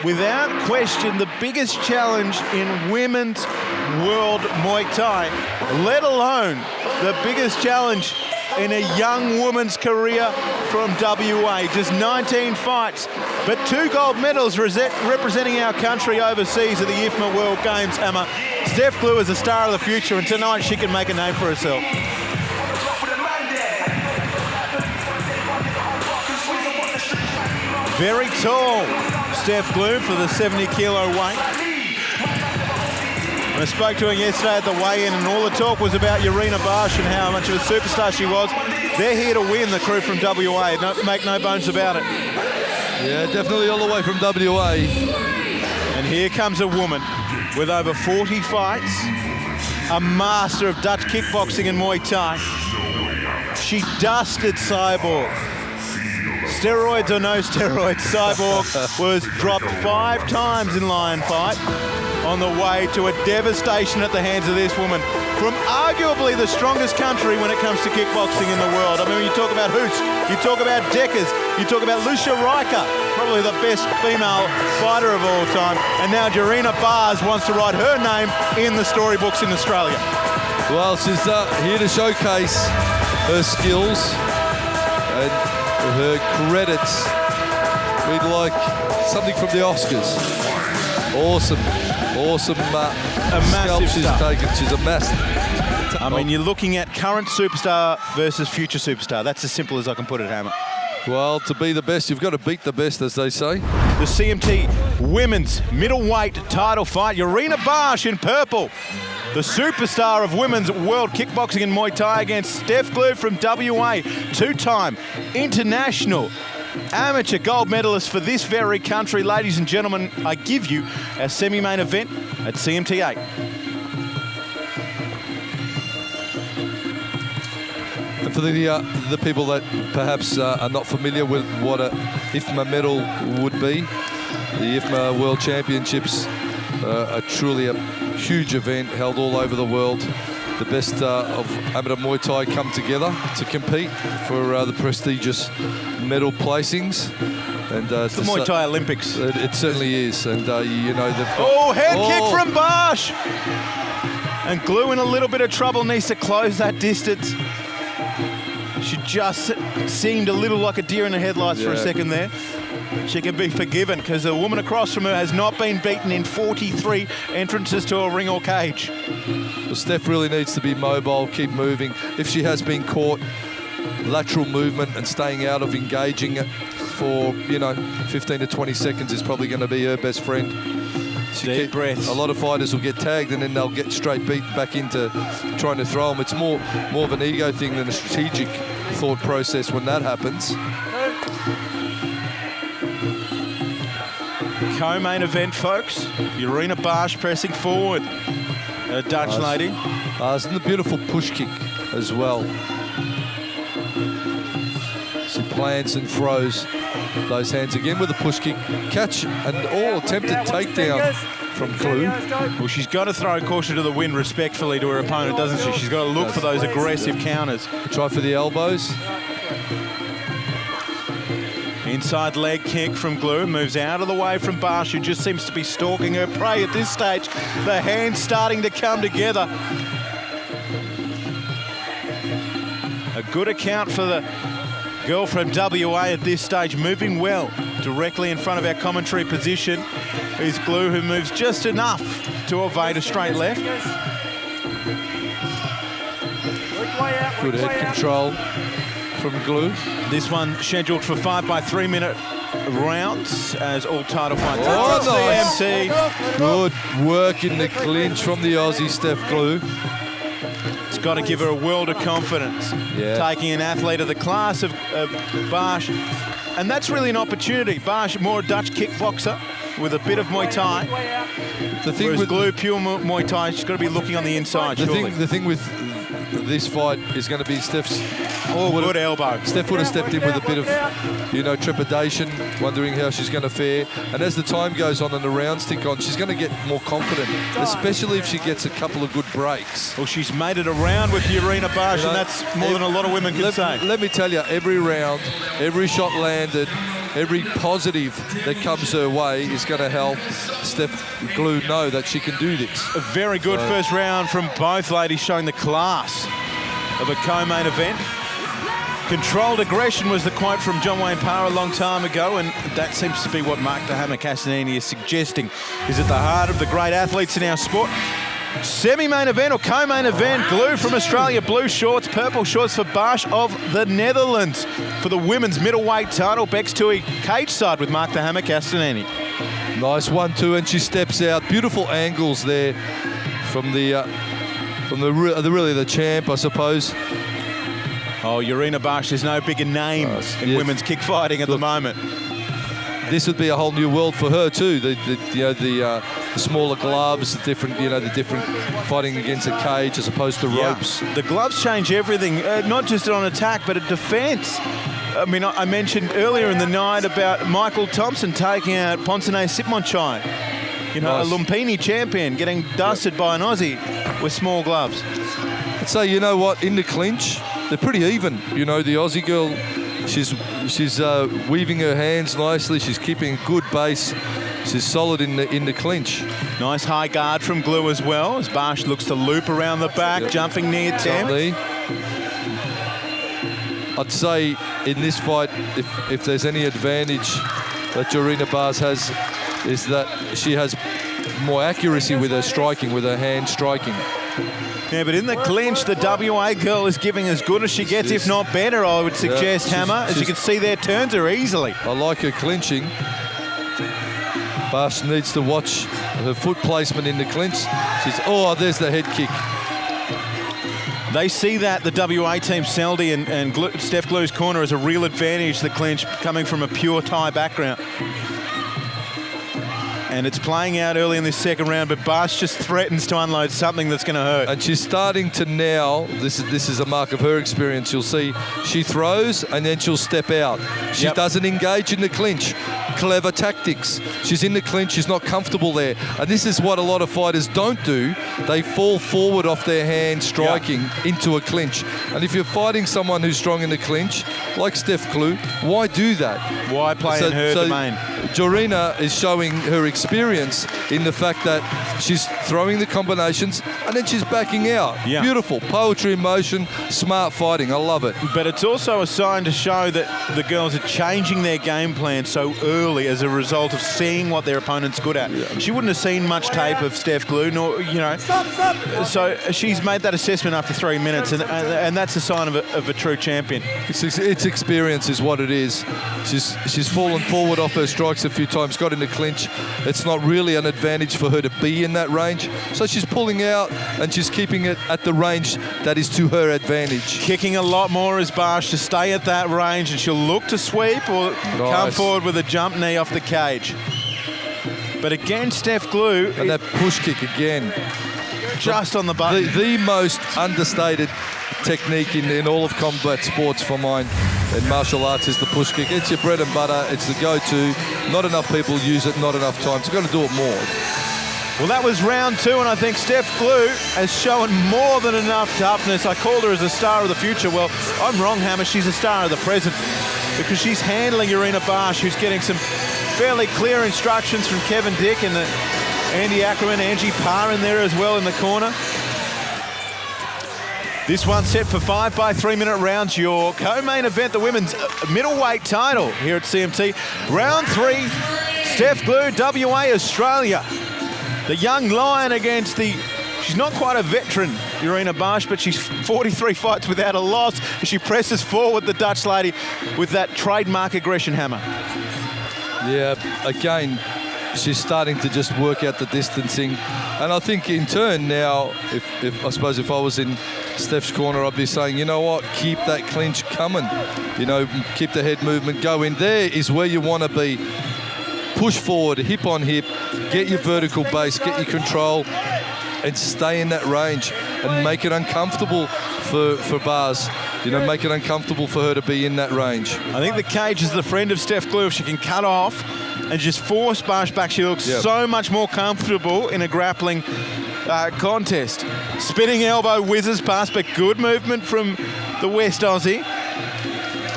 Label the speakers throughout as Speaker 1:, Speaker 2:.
Speaker 1: without question, the biggest challenge in women's world Muay Thai, let alone the biggest challenge in a young woman's career from WA. Just 19 fights, but 2 gold medals representing our country overseas at the IFMA World Games, Hammer. Steph Glew is a star of the future, and tonight she can make a name for herself. Very tall, Steph Glew, for the 70-kilo weight. I spoke to her yesterday at the weigh-in, and all the talk was about Jorina Baars and how much of a superstar she was. They're here to win, the crew from WA. Make no bones about it.
Speaker 2: Yeah, definitely all the way from WA.
Speaker 1: And here comes a woman with over 40 fights, a master of Dutch kickboxing and Muay Thai. She dusted Cyborg. Steroids or no steroids, Cyborg was dropped 5 times in lion fight on the way to a devastation at the hands of this woman from arguably the strongest country when it comes to kickboxing in the world. I mean, when you talk about Hoost, you talk about Deckers, you talk about Lucia Riker, probably the best female fighter of all time, and now Jorina Baars wants to write her name in the storybooks in Australia.
Speaker 2: Well, she's here to showcase her skills and her credits. We'd like something from the Oscars. Awesome scalp she's taken. She's a master.
Speaker 1: I mean, you're looking at current superstar versus future superstar. That's as simple as I can put it, Hammer.
Speaker 2: Well, to be the best, you've got to beat the best, as they say.
Speaker 1: The CMT women's middleweight title fight. Jorina Baars in purple, the superstar of women's world kickboxing and Muay Thai, against Steph Glew from WA, 2-time international amateur gold medalist for this very country. Ladies and gentlemen, I give you our semi-main event at CMT 8.
Speaker 2: And for the people that perhaps are not familiar with what a IFMA medal would be, the IFMA World Championships are truly a huge event held all over the world. The best of amateur Muay Thai come together to compete for the prestigious medal placings. And
Speaker 1: it's the Muay Thai Olympics.
Speaker 2: It certainly is. And you know,
Speaker 1: head kick from Baars. And Glew in a little bit of trouble, needs to close that distance. She just seemed a little like a deer in the headlights for a second there. She can be forgiven because the woman across from her has not been beaten in 43 entrances to a ring or cage.
Speaker 2: Well, Steph really needs to be mobile, keep moving. If she has been caught, lateral movement and staying out of engaging it for, 15 to 20 seconds is probably going to be her best friend.
Speaker 1: Deep breaths.
Speaker 2: A lot of fighters will get tagged and then they'll get straight beat back into trying to throw them. It's more of an ego thing than a strategic thought process when that happens.
Speaker 1: Co-main event, folks. Jorina Baars pressing forward. A Dutch lady.
Speaker 2: Isn't the beautiful push kick as well? She plants and throws those hands again with a push kick. Catch and attempted takedown from Glew.
Speaker 1: Well, she's got to throw caution to the wind respectfully to her opponent, doesn't she? She's got to look for those aggressive counters.
Speaker 2: Try for the elbows.
Speaker 1: Inside leg kick from Glew, moves out of the way from Baars, who just seems to be stalking her prey at this stage. The hands starting to come together. A good account for the girl from WA at this stage, moving well. Directly in front of our commentary position is Glew, who moves just enough to evade a straight left.
Speaker 2: Good head control from Glew.
Speaker 1: This one scheduled for 5 by 3 minute rounds as all title fights.
Speaker 2: Nice.
Speaker 1: CMT.
Speaker 2: Good work in the clinch from the Aussie Steph Glew.
Speaker 1: It's got to give her a world of confidence. Taking an athlete of the class of Baars. And that's really an opportunity. Baars, more a Dutch kickboxer with a bit of Muay Thai. Whereas Glew, pure Muay Thai, she's got to be looking on the inside,
Speaker 2: The thing with this fight is going to be Steph's...
Speaker 1: good elbow.
Speaker 2: Steph would have stepped in with a bit of, trepidation, wondering how she's going to fare. And as the time goes on and the rounds tick on, she's going to get more confident, especially if she gets a couple of good breaks.
Speaker 1: Well, she's made it around with Jorina Baars, and that's more than a lot of women can say.
Speaker 2: Let me tell you, every round, every shot landed, every positive that comes her way is going to help Steph Glew know that she can do this.
Speaker 1: A very good first round from both ladies, showing the class of a co-main event. Controlled aggression was the quote from John Wayne Parr a long time ago, and that seems to be what Mark the Hammer Castellini is suggesting is at the heart of the great athletes in our sport. Semi-main event or co-main event, Glew from Australia, blue shorts, purple shorts for Baars of the Netherlands for the women's middleweight title. Bex Tui cage side with Mark the Hammer Castellini.
Speaker 2: Nice 1-2, and she steps out. Beautiful angles there from really the champ, I suppose.
Speaker 1: Oh, Jorina Baars, there's no bigger name in women's kick fighting at the moment.
Speaker 2: This would be a whole new world for her too. The smaller gloves, the different fighting against a cage as opposed to ropes.
Speaker 1: The gloves change everything, not just on attack, but at defence. I mean, I mentioned earlier in the night about Michael Thompson taking out Ponsonay Sipmonchai. You know, nice. A Lumpini champion getting dusted by an Aussie with small gloves.
Speaker 2: I'd say, you know what, in the clinch, they're pretty even. You know, the Aussie girl, she's weaving her hands nicely. She's keeping a good base. She's solid in the clinch. Nice
Speaker 1: high guard from Glew as well, as Baars looks to loop around the back, jumping near Tim.
Speaker 2: I'd say in this fight, if there's any advantage that Jorina Baars has, is that she has more accuracy with her striking, with her hand striking.
Speaker 1: Yeah, but in the clinch, the WA girl is giving as good as she gets, if not better, I would suggest, Hammer. As you can see there, turns her easily.
Speaker 2: I like her clinching. Baars needs to watch her foot placement in the clinch. There's the head kick.
Speaker 1: They see that, the WA team, Seldy and Steph Glew's corner, as a real advantage, the clinch, coming from a pure Thai background. And it's playing out early in this second round, but Baars just threatens to unload something that's going to hurt.
Speaker 2: And she's starting to now, this is a mark of her experience, you'll see she throws and then she'll step out. She doesn't engage in the clinch. Clever tactics. She's in the clinch, she's not comfortable there. And this is what a lot of fighters don't do. They fall forward off their hand striking into a clinch. And if you're fighting someone who's strong in the clinch, like Steph Glew, why do that?
Speaker 1: Why play in her domain?
Speaker 2: Jorina is showing her experience in the fact that she's throwing the combinations and then she's backing out. Yeah. Beautiful. Poetry in motion, smart fighting. I love it.
Speaker 1: But it's also a sign to show that the girls are changing their game plan so early as a result of seeing what their opponent's good at. Yeah. She wouldn't have seen much tape of Steph Glew, nor, you know. Stop. So she's made that assessment after 3 minutes, and that's a sign of a true champion.
Speaker 2: It's experience is what it is. She's fallen forward off her strikes a few times, got in the clinch. It's not really an advantage for her to be in that range. So she's pulling out and she's keeping it at the range that is to her advantage.
Speaker 1: Kicking a lot more as Baars to stay at that range, and she'll look to sweep or come forward with a jump knee off the cage. But again, Steph Glew.
Speaker 2: And that push kick again.
Speaker 1: Just on the button.
Speaker 2: The most understated technique in all of combat sports for mine in martial arts is the push kick. It's your bread and butter. It's the go-to. Not enough people use it, not enough time. So you've got to do it more.
Speaker 1: Well, that was round 2, and I think Steph Glew has shown more than enough toughness. I called her as a star of the future. Well, I'm wrong, Hammer. She's a star of the present because she's handling Jorina Baars, who's getting some fairly clear instructions from Kevin Dick and Andy Ackerman, Angie Parr in there as well in the corner. This one set for 5 by 3 minute rounds. Your co-main event, the women's middleweight title here at CMT. Round 3, Steph Glew, WA, Australia. The young lion against she's not quite a veteran, Jorina Baars, but she's 43 fights without a loss. She presses forward, the Dutch lady, with that trademark aggression, Hammer.
Speaker 2: Yeah, again, she's starting to just work out the distancing. And I think in turn now, if I was in Steph's corner, I'd be saying, you know what, keep that clinch coming. You know, keep the head movement going. There is where you want to be. Push forward, hip on hip, get your vertical base, get your control, and stay in that range and make it uncomfortable for Baars. You know, make it uncomfortable for her to be in that range.
Speaker 1: I think the cage is the friend of Steph Glew. If she can cut off and just force Baars back, she looks so much more comfortable in a grappling contest. Spinning elbow whizzes past, but good movement from the West Aussie.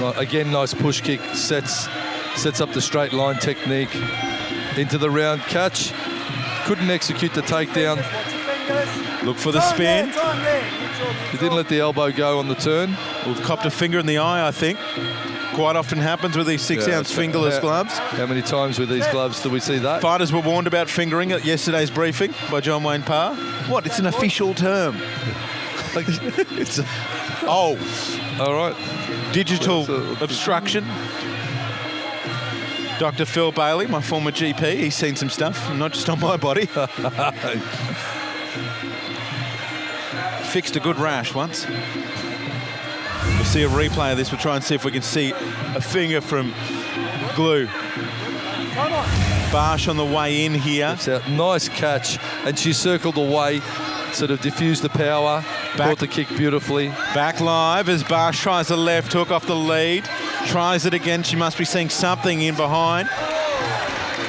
Speaker 2: Well, again, nice push kick, sets Sets up the straight line technique. Into the round catch. Couldn't execute the takedown.
Speaker 1: Look for the spin.
Speaker 2: He didn't let the elbow go on the turn.
Speaker 1: We've copped a finger in the eye, I think. Quite often happens with these 6-ounce fingerless gloves.
Speaker 2: How many times with these gloves do we see that?
Speaker 1: Fighters were warned about fingering at yesterday's briefing by John Wayne Parr. What? It's an official term. It's all
Speaker 2: right.
Speaker 1: Digital obstruction. Dr. Phil Bailey, my former GP, he's seen some stuff, not just on my body. Fixed a good rash once. We'll see a replay of this. We'll try and see if we can see a finger from Glew. Baars on the way in here.
Speaker 2: It's a nice catch, and she circled away, sort of diffused the power, caught the kick beautifully.
Speaker 1: Back live as Baars tries the left hook off the lead. Tries it again. She must be seeing something in behind.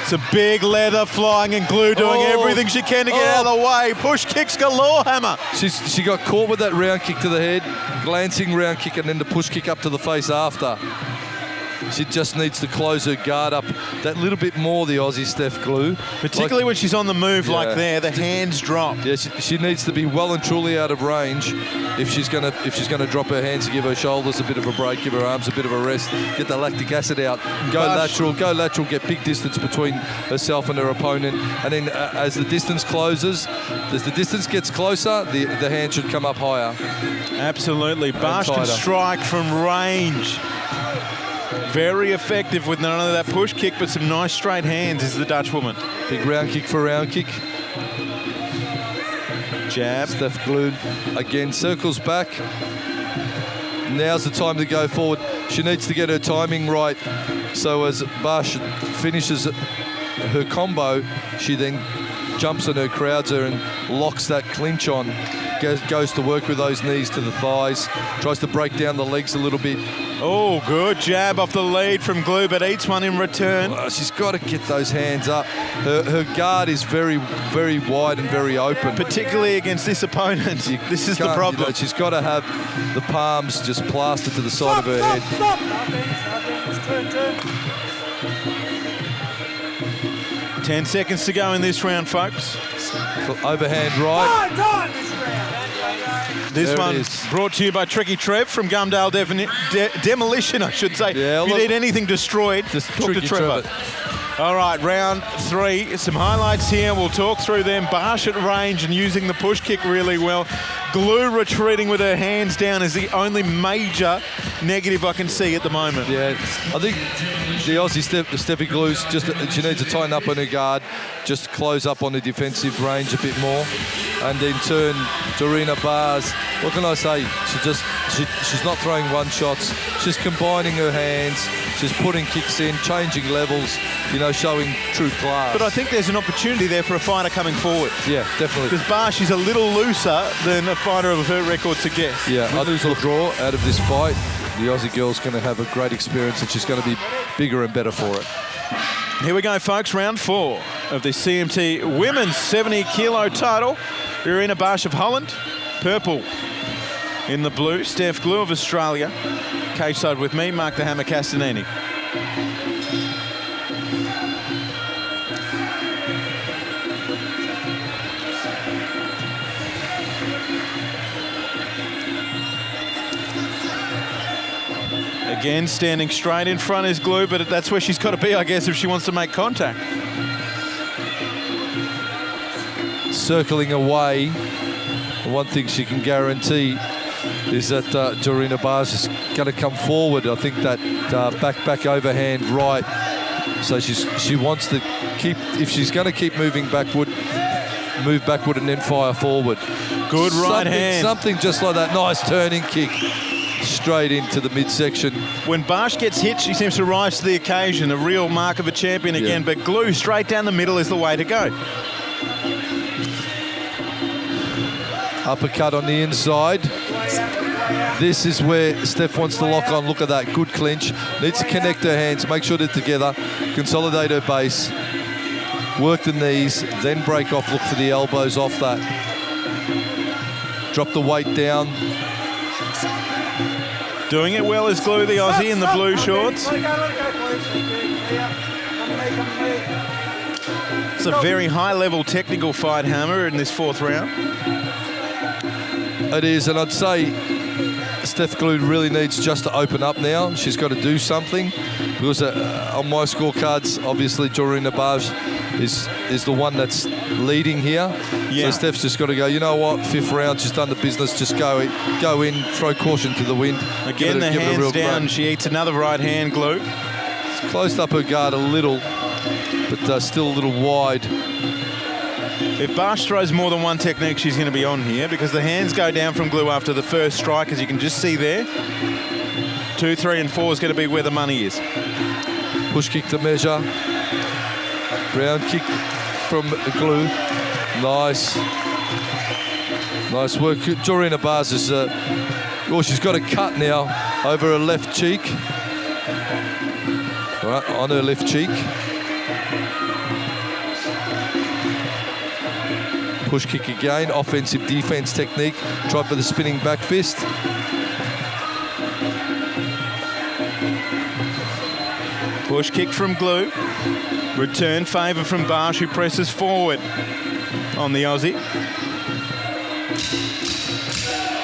Speaker 1: It's a big leather flying, and Glew doing everything she can to get out of the way. Push kicks galore, Hammer.
Speaker 2: She got caught with that round kick to the head, glancing round kick, and then the push kick up to the face after. She just needs to close her guard up that little bit more, the Aussie Steph Glew.
Speaker 1: Particularly when she's on the move like there, the hands drop.
Speaker 2: Yeah, she needs to be well and truly out of range if she's gonna drop her hands and give her shoulders a bit of a break, give her arms a bit of a rest, get the lactic acid out, go lateral, get big distance between herself and her opponent, and then as the distance closes, as the distance gets closer, the hand should come up higher.
Speaker 1: Absolutely. Baars can strike from range. Very effective with none of that push kick, but some nice straight hands is the Dutch woman.
Speaker 2: Big round kick for round kick.
Speaker 1: Jab.
Speaker 2: Steph Glew again circles back. Now's the time to go forward. She needs to get her timing right. So as Baars finishes her combo, she then jumps on her, crowds her, and locks that clinch on. Goes to work with those knees to the thighs. Tries to break down the legs a little bit.
Speaker 1: Oh, good jab off the lead from Glew, but eats one in return.
Speaker 2: She's got to get those hands up. Her guard is very, very wide and very open.
Speaker 1: Particularly against this opponent. This is the problem.
Speaker 2: She's got to have the palms just plastered to the side of her head.
Speaker 1: Stop. 10 seconds to go in this round, folks.
Speaker 2: Overhand right.
Speaker 1: This one brought to you by Tricky Trev from Gumdale Demolition, I should say. Yeah, if you need anything destroyed, just talk to Trevor. All right, round 3. Some highlights here. We'll talk through them. Baars at range and using the push kick really well. Glew retreating with her hands down is the only major negative I can see at the moment.
Speaker 2: Yeah, I think the Aussie Steffi Glew's she needs to tighten up on her guard, just close up on the defensive range a bit more, and in turn, Jorina Baars, what can I say? She's not throwing one shots. She's combining her hands. She's putting kicks in, changing levels, showing true class.
Speaker 1: But I think there's an opportunity there for a fighter coming forward.
Speaker 2: Yeah, definitely.
Speaker 1: Because Baars, she's a little looser than a fighter of her record suggests.
Speaker 2: Yeah, I lose or draw out of this fight. The Aussie girl's going to have a great experience, and she's going to be bigger and better for it.
Speaker 1: Here we go, folks. Round 4 of the CMT Women's 70-kilo title. Jorina Baars of Holland, purple. In the blue, Steph Glew of Australia. Cage side with me, Mark the Hammer Castanini. Again, standing straight in front is Glew, but that's where she's got to be, I guess, if she wants to make contact.
Speaker 2: Circling away, one thing she can guarantee is that Jorina Baars is going to come forward. I think that back overhand right. So she wants to keep, if she's going to keep moving backward, move backward and then fire forward.
Speaker 1: Good right hand.
Speaker 2: Something just like that. Nice turning kick straight into the midsection.
Speaker 1: When Baars gets hit, she seems to rise to the occasion. A real mark of a champion again. But Glew straight down the middle is the way to go.
Speaker 2: Uppercut on the inside. This is where Steph wants to lock on. Look at that, good clinch. Needs to connect her hands, make sure they're together, consolidate her base, work the knees, then break off, look for the elbows off that. Drop the weight down.
Speaker 1: Doing it well is Glew, the Aussie, in the blue shorts. It's a very high-level technical fight, Hammer, in this 4th round.
Speaker 2: It is, and I'd say Steph Glew really needs just to open up now. She's got to do something because on my scorecards, obviously Jorina Baars is the one that's leading here.
Speaker 1: Yeah.
Speaker 2: So Steph's just got to go, you know what, 5th round, she's done the business, just go in, throw caution to the wind.
Speaker 1: Again, the hands down, she eats another right hand, Glew.
Speaker 2: It's closed up her guard a little, but still a little wide.
Speaker 1: If Baars throws more than one technique, she's going to be on here because the hands go down from Glew after the first strike, as you can just see there. 2, 3, and 4 is going to be where the money is.
Speaker 2: Push kick to measure. Ground kick from Glew. Nice. Nice work. Jorina Baars is, she's got a cut now over her left cheek. All right, on her left cheek. Push kick again, offensive defense technique. Try for the spinning back fist.
Speaker 1: Push kick from Glew. Return favour from Baars, who presses forward on the Aussie.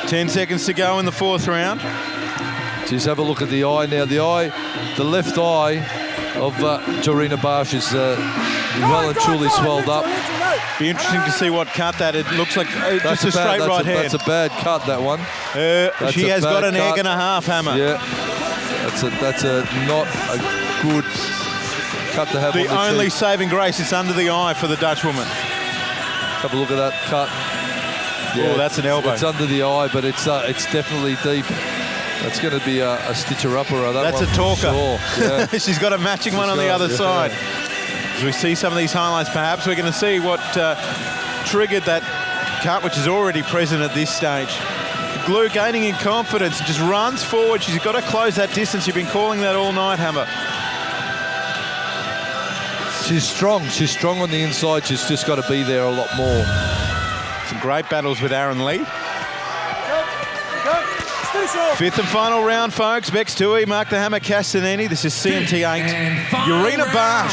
Speaker 1: 10 seconds to go in the 4th round.
Speaker 2: Just have a look at the eye now. The left eye of Jorina Baars is well and truly swelled up.
Speaker 1: Be interesting to see what cut that. It looks like just a straight right hand.
Speaker 2: That's a bad cut, that one.
Speaker 1: She has got an egg and a half, Hammer.
Speaker 2: Yeah, that's not a good cut to have.
Speaker 1: The
Speaker 2: on the
Speaker 1: only
Speaker 2: cheek.
Speaker 1: saving grace is under the eye for the Dutch woman.
Speaker 2: Have a look at that cut.
Speaker 1: Yeah, that's an elbow.
Speaker 2: It's under the eye, but it's definitely deep. That's going to be a stitcher-upper.
Speaker 1: That's a talker.
Speaker 2: Sure. Yeah.
Speaker 1: She's got a matching one on the other side. As we see some of these highlights, perhaps we're going to see what triggered that cut, which is already present at this stage. Glew gaining in confidence, just runs forward. She's got to close that distance. You've been calling that all night, Hammer.
Speaker 2: She's strong. She's strong on the inside. She's just got to be there a lot more.
Speaker 1: Some great battles with Aaron Lee. 5th and final round, folks. Bex Tui, Mark the Hammer Castanini. This is CMT 8. Jorina Baars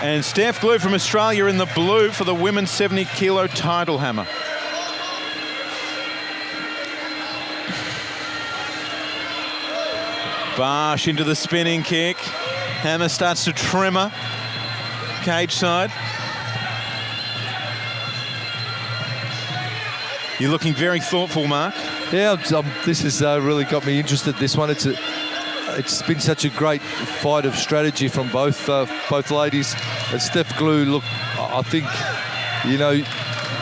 Speaker 1: and Steph Glew from Australia in the blue for the women's 70-kilo title, Hammer. Baars into the spinning kick. Hammer starts to tremor. Cage side. You're looking very thoughtful, Mark.
Speaker 2: Yeah, this has really got me interested. This one, it's been such a great fight of strategy from both ladies. And Steph Glew, look, I think, you know,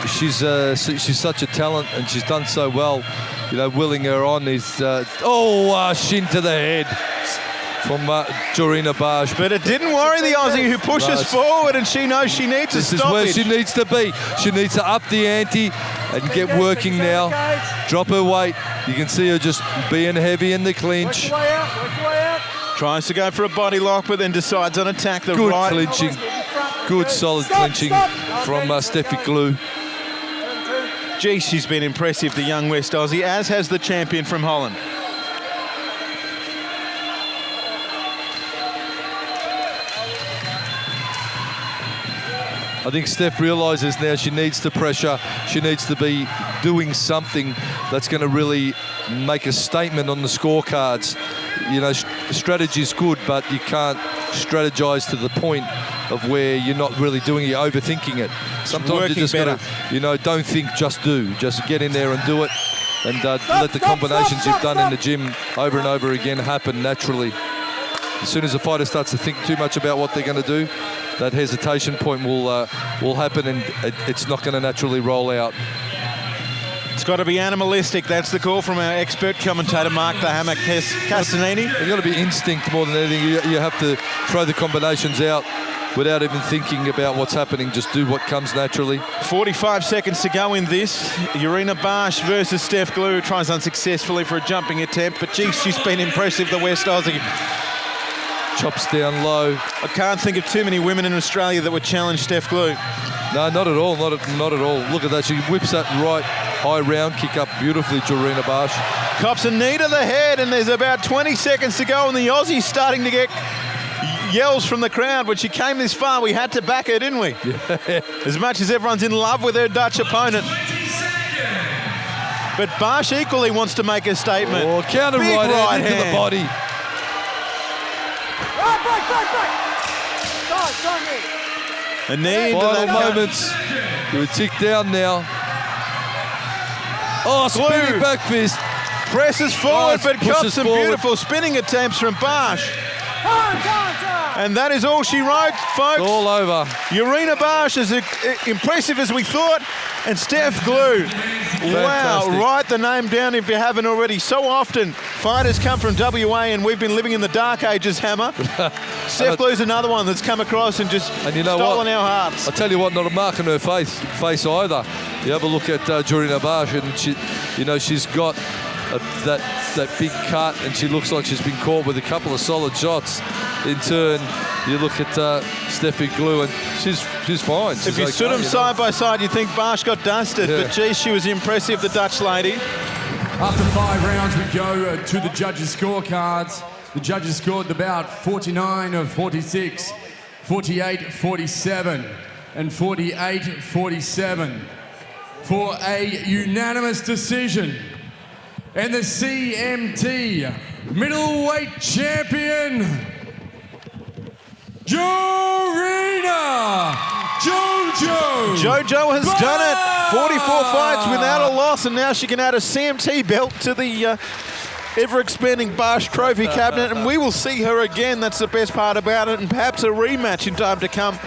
Speaker 2: she's such a talent and she's done so well. You know, willing her on is shin to the head from Jorina Baars.
Speaker 1: But it didn't worry the Aussie, who pushes forward, and she knows she needs to stop it.
Speaker 2: This is where she needs to be. She needs to up the ante and get working now. Drop her weight. You can see her just being heavy in the clinch.
Speaker 1: Tries to go for a body lock, but then decides on attack. The
Speaker 2: good
Speaker 1: right.
Speaker 2: Clinching. Good solid clinching from Steffi Glew.
Speaker 1: Gee, she's been impressive, the young West Aussie, as has the champion from Holland.
Speaker 2: I think Steph realises now she needs to pressure. She needs to be doing something that's going to really make a statement on the scorecards. You know, strategy is good, but you can't strategise to the point of where you're not really doing it, you're overthinking it. Sometimes you just got to, you know, don't think, just do. Just get in there and do it, and let the combinations you've done in the gym over and over again happen naturally. As soon as a fighter starts to think too much about what they're going to do, that hesitation point will happen, and it's not going to naturally roll out.
Speaker 1: It's got to be animalistic. That's the call from our expert commentator, Mark the Hammer Castanini.
Speaker 2: You've got to be instinct more than anything. You have to throw the combinations out without even thinking about what's happening. Just do what comes naturally.
Speaker 1: 45 seconds to go in this. Jorina Baars versus Steph Glew. Tries unsuccessfully for a jumping attempt, but geez, she's been impressive, the West Aussie.
Speaker 2: Chops down low.
Speaker 1: I can't think of too many women in Australia that would challenge Steph Glew.
Speaker 2: No, not at all. Not at all. Look at that. She whips that right high round kick up beautifully, Jorina Baars.
Speaker 1: Cops a knee to the head, and there's about 20 seconds to go, and the Aussie's starting to get yells from the crowd. When she came this far, we had to back her, didn't we?
Speaker 2: Yeah.
Speaker 1: As much as everyone's in love with her Dutch opponent. But Baars equally wants to make a statement.
Speaker 2: Oh, counter
Speaker 1: Big
Speaker 2: right hand into the
Speaker 1: hand.
Speaker 2: body.
Speaker 1: A knee into
Speaker 2: Final
Speaker 1: that gut.
Speaker 2: moments. We tick down now. Oh, spinning
Speaker 1: Glew.
Speaker 2: back fist.
Speaker 1: Presses forward, but
Speaker 2: pushes
Speaker 1: cops some
Speaker 2: forward.
Speaker 1: beautiful spinning attempts from Baars. And that is all she wrote, folks.
Speaker 2: All over.
Speaker 1: Jorina Baars is impressive as we thought, and Steph Glew. Wow,
Speaker 2: Fantastic.
Speaker 1: write the name down if you haven't already. So often, fighters come from WA and we've been living in the dark ages, Hammer. Steph Glew's another one that's come across and just
Speaker 2: And you know
Speaker 1: stolen
Speaker 2: what?
Speaker 1: our hearts.
Speaker 2: I tell you what, not a mark on her face either. You have a look at Jorina Baars, and she's got that big cut, and she looks like she's been caught with a couple of solid shots. In turn, you look at Steffi Glew, and she's fine. She's
Speaker 1: If you stood them side by side, you'd think Baars got dusted,
Speaker 2: Yeah.
Speaker 1: but geez, she was impressive, the Dutch lady.
Speaker 3: After 5 rounds, we go to the judges' scorecards. The judges scored the bout 49 of 46, 48-47, and 48-47 for a unanimous decision. And the CMT middleweight champion, Jorina
Speaker 1: JoJo has done it. 44 fights without a loss, and now she can add a CMT belt to the ever-expanding Baars trophy cabinet, and we will see her again. That's the best part about it, and perhaps a rematch in time to come